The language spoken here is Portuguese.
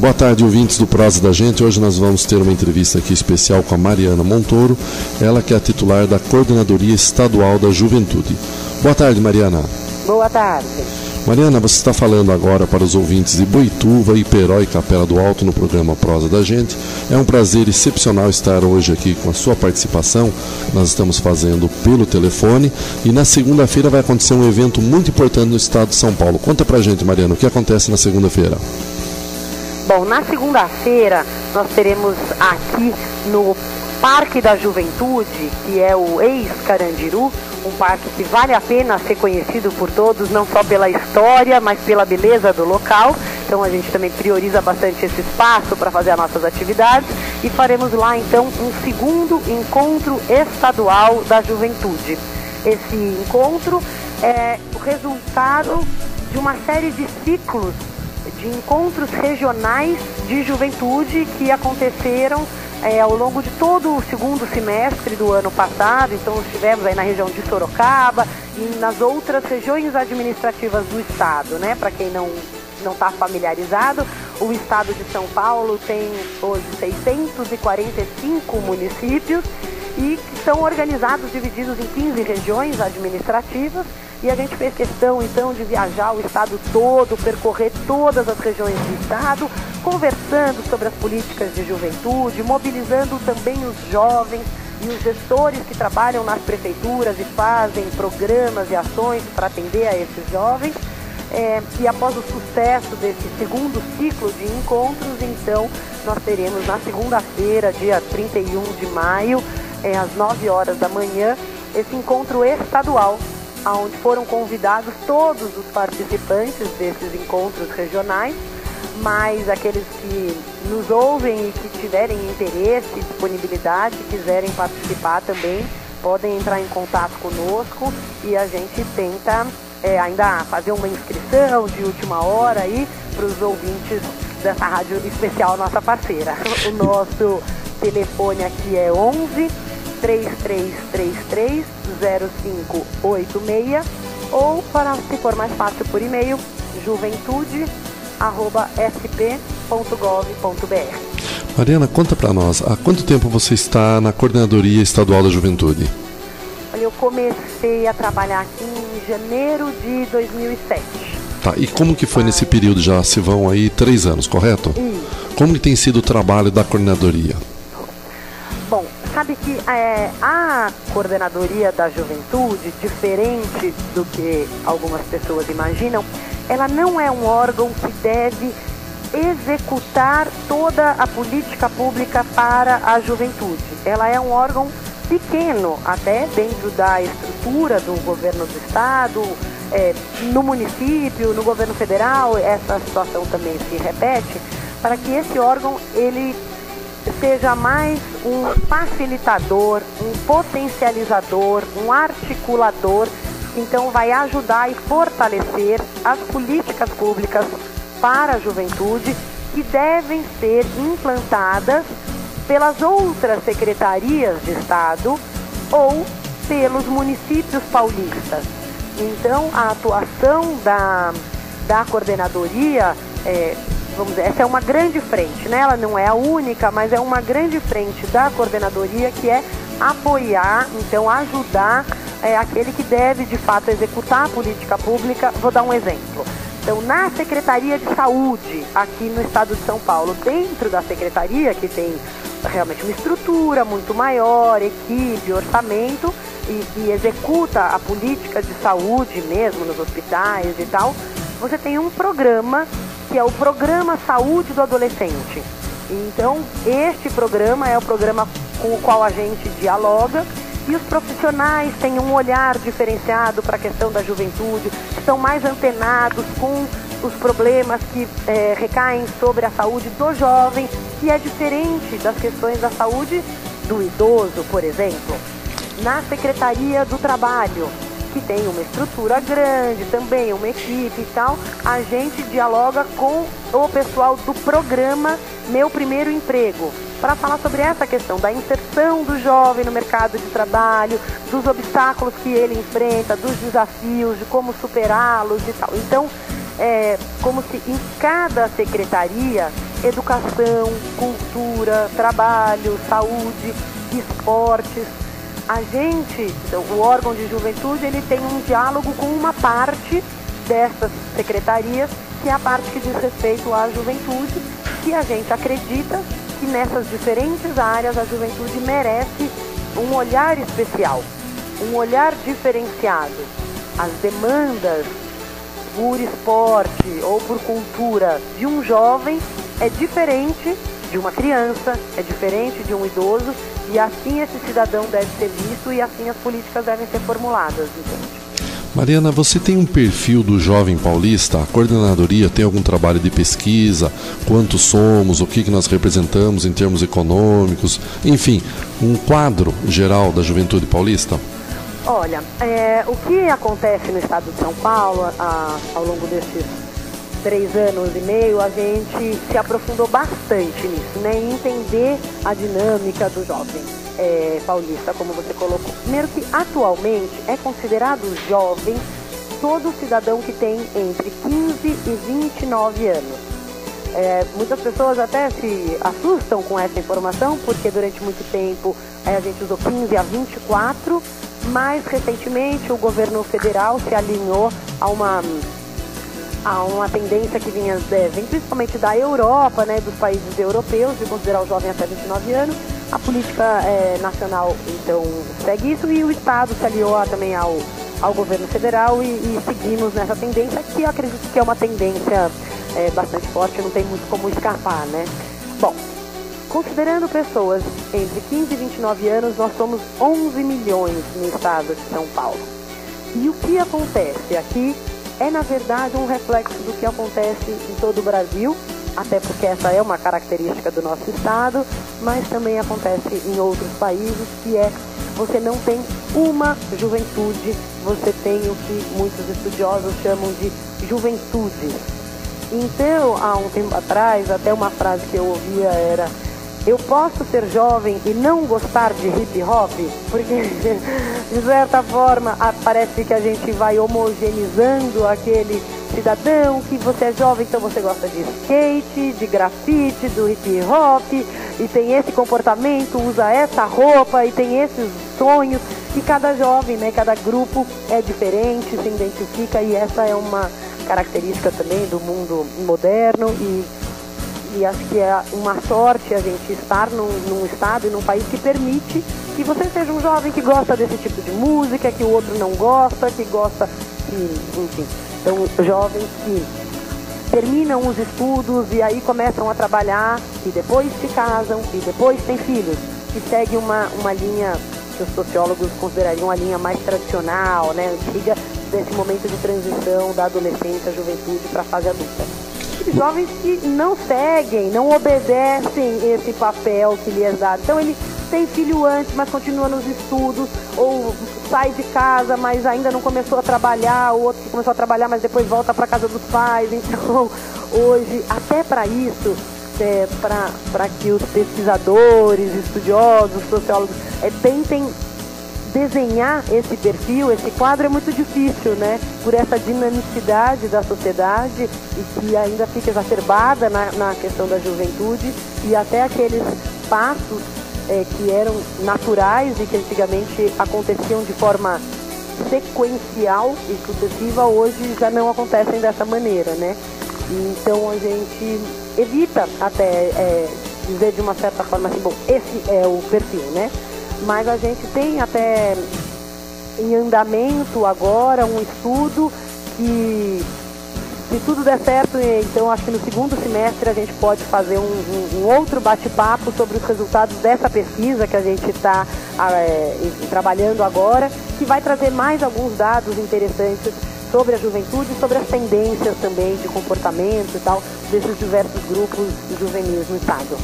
Boa tarde, ouvintes do Prosa da Gente. Hoje nós vamos ter uma entrevista aqui especial com a Mariana Montoro, ela que é a titular da Coordenadoria Estadual da Juventude. Boa tarde, Mariana. Boa tarde. Mariana, você está falando agora para os ouvintes de Boituva, Iperó e Capela do Alto no programa Prosa da Gente. É um prazer excepcional estar hoje aqui com a sua participação. Nós estamos fazendo pelo telefone e na segunda-feira vai acontecer um evento muito importante no estado de São Paulo. Conta pra gente, Mariana, o que acontece na segunda-feira? Bom, na segunda-feira nós teremos aqui no Parque da Juventude, que é o ex-Carandiru, um parque que vale a pena ser conhecido por todos, não só pela história, mas pela beleza do local. Então a gente também prioriza bastante esse espaço para fazer as nossas atividades e faremos lá então um segundo encontro estadual da juventude. Esse encontro é o resultado de uma série de ciclos de encontros regionais de juventude que aconteceram ao longo de todo o segundo semestre do ano passado. Então estivemos aí na região de Sorocaba e nas outras regiões administrativas do estado, né? Para quem não está familiarizado, o estado de São Paulo tem hoje 645 municípios e que são organizados, divididos em 15 regiões administrativas. E a gente fez questão, então, de viajar o estado todo, percorrer todas as regiões do estado, conversando sobre as políticas de juventude, mobilizando também os jovens e os gestores que trabalham nas prefeituras e fazem programas e ações para atender a esses jovens. E após o sucesso desse segundo ciclo de encontros, então, nós teremos na segunda-feira, dia 31 de maio, às 9 horas da manhã, esse encontro estadual, onde foram convidados todos os participantes desses encontros regionais, mas aqueles que nos ouvem e que tiverem interesse, disponibilidade, quiserem participar também, podem entrar em contato conosco e a gente tenta ainda fazer uma inscrição de última hora aí para os ouvintes dessa rádio especial, nossa parceira. O nosso telefone aqui é 11 3333 0586 ou, se for mais fácil, por e-mail, juventude@sp.gov.br. Mariana, conta para nós, há quanto tempo você está na Coordenadoria Estadual da Juventude? Olha, eu comecei a trabalhar aqui em janeiro de 2007. Tá, e como que foi nesse período? Já se vão aí 3 anos, correto? Como que tem sido o trabalho da coordenadoria? Bom, sabe que a Coordenadoria da Juventude, diferente do que algumas pessoas imaginam, ela não é um órgão que deve executar toda a política pública para a juventude. Ela é um órgão pequeno, até dentro da estrutura do governo do estado, no município, no governo federal. Essa situação também se repete, para que esse órgão ele seja mais um facilitador, um potencializador, um articulador. Então vai ajudar e fortalecer as políticas públicas para a juventude que devem ser implantadas pelas outras secretarias de estado ou pelos municípios paulistas. Então a atuação da coordenadoria vamos dizer, essa é uma grande frente, né? Ela não é a única, mas é uma grande frente da coordenadoria que é apoiar, então ajudar aquele que deve de fato executar a política pública. Vou dar um exemplo. Então, na Secretaria de Saúde, aqui no estado de São Paulo, dentro da secretaria, que tem realmente uma estrutura muito maior, equipe, orçamento, e executa a política de saúde mesmo nos hospitais e tal, você tem um programa que é o Programa Saúde do Adolescente. Então, este programa é o programa com o qual a gente dialoga e os profissionais têm um olhar diferenciado para a questão da juventude, estão mais antenados com os problemas que recaem sobre a saúde do jovem, que é diferente das questões da saúde do idoso, por exemplo. Na Secretaria do Trabalho, que tem uma estrutura grande também, uma equipe e tal, a gente dialoga com o pessoal do programa Meu Primeiro Emprego, para falar sobre essa questão da inserção do jovem no mercado de trabalho, dos obstáculos que ele enfrenta, dos desafios, de como superá-los e tal. Então, como se em cada secretaria educação, cultura, trabalho, saúde, esportes. A gente, o órgão de juventude, ele tem um diálogo com uma parte dessas secretarias, que é a parte que diz respeito à juventude, que a gente acredita que nessas diferentes áreas a juventude merece um olhar especial, um olhar diferenciado. As demandas por esporte ou por cultura de um jovem é diferente de uma criança, é diferente de um idoso, e assim esse cidadão deve ser visto e assim as políticas devem ser formuladas, entende? Mariana, você tem um perfil do jovem paulista? A coordenadoria tem algum trabalho de pesquisa? Quantos somos? O que nós representamos em termos econômicos? Enfim, um quadro geral da juventude paulista? Olha, o que acontece no estado de São Paulo ao longo desses 3 anos e meio, a gente se aprofundou bastante nisso, né? Em entender a dinâmica do jovem paulista, como você colocou. Primeiro que, atualmente, é considerado jovem todo cidadão que tem entre 15 e 29 anos. Muitas pessoas até se assustam com essa informação, porque durante muito tempo a gente usou 15 a 24, mas recentemente o governo federal se alinhou a uma tendência que vem principalmente da Europa, né, dos países europeus, de considerar o jovem até 29 anos. A política nacional, então, segue isso, e o Estado se aliou também ao governo federal e seguimos nessa tendência, que eu acredito que é uma tendência bastante forte, não tem muito como escapar, né? Bom, considerando pessoas entre 15 e 29 anos, nós somos 11 milhões no estado de São Paulo. E o que acontece aqui é, na verdade, um reflexo do que acontece em todo o Brasil, até porque essa é uma característica do nosso estado, mas também acontece em outros países, que você não tem uma juventude, você tem o que muitos estudiosos chamam de juventudes. Então, há um tempo atrás, até uma frase que eu ouvia era: eu posso ser jovem e não gostar de hip hop? Porque, de certa forma, parece que a gente vai homogeneizando aquele cidadão que você é jovem, então você gosta de skate, de grafite, do hip hop, e tem esse comportamento, usa essa roupa e tem esses sonhos. E cada jovem, né, cada grupo é diferente, se identifica, e essa é uma característica também do mundo moderno, e acho que é uma sorte a gente estar num estado e num país que permite que você seja um jovem que gosta desse tipo de música, que o outro não gosta, que gosta, enfim. Então, jovens que terminam os estudos e aí começam a trabalhar, e depois se casam, e depois têm filhos, que segue uma linha que os sociólogos considerariam uma linha mais tradicional, né, antiga, desse momento de transição da adolescência, juventude para a fase adulta. Jovens que não seguem, não obedecem esse papel que lhe é dado. Então ele tem filho antes, mas continua nos estudos, ou sai de casa, mas ainda não começou a trabalhar, o outro que começou a trabalhar, mas depois volta para casa dos pais. Então, hoje, até para isso, para que os pesquisadores, estudiosos, sociólogos tentem desenhar esse perfil, esse quadro, é muito difícil, né? Por essa dinamicidade da sociedade, e que ainda fica exacerbada na questão da juventude, e até aqueles passos que eram naturais e que antigamente aconteciam de forma sequencial e sucessiva, hoje já não acontecem dessa maneira, né? Então a gente evita até dizer de uma certa forma assim, bom, esse é o perfil, né? Mas a gente tem até em andamento agora um estudo que, se tudo der certo, então acho que no segundo semestre a gente pode fazer um outro bate-papo sobre os resultados dessa pesquisa que a gente está trabalhando agora, que vai trazer mais alguns dados interessantes sobre a juventude e sobre as tendências também de comportamento e tal desses diversos grupos juvenis no estado.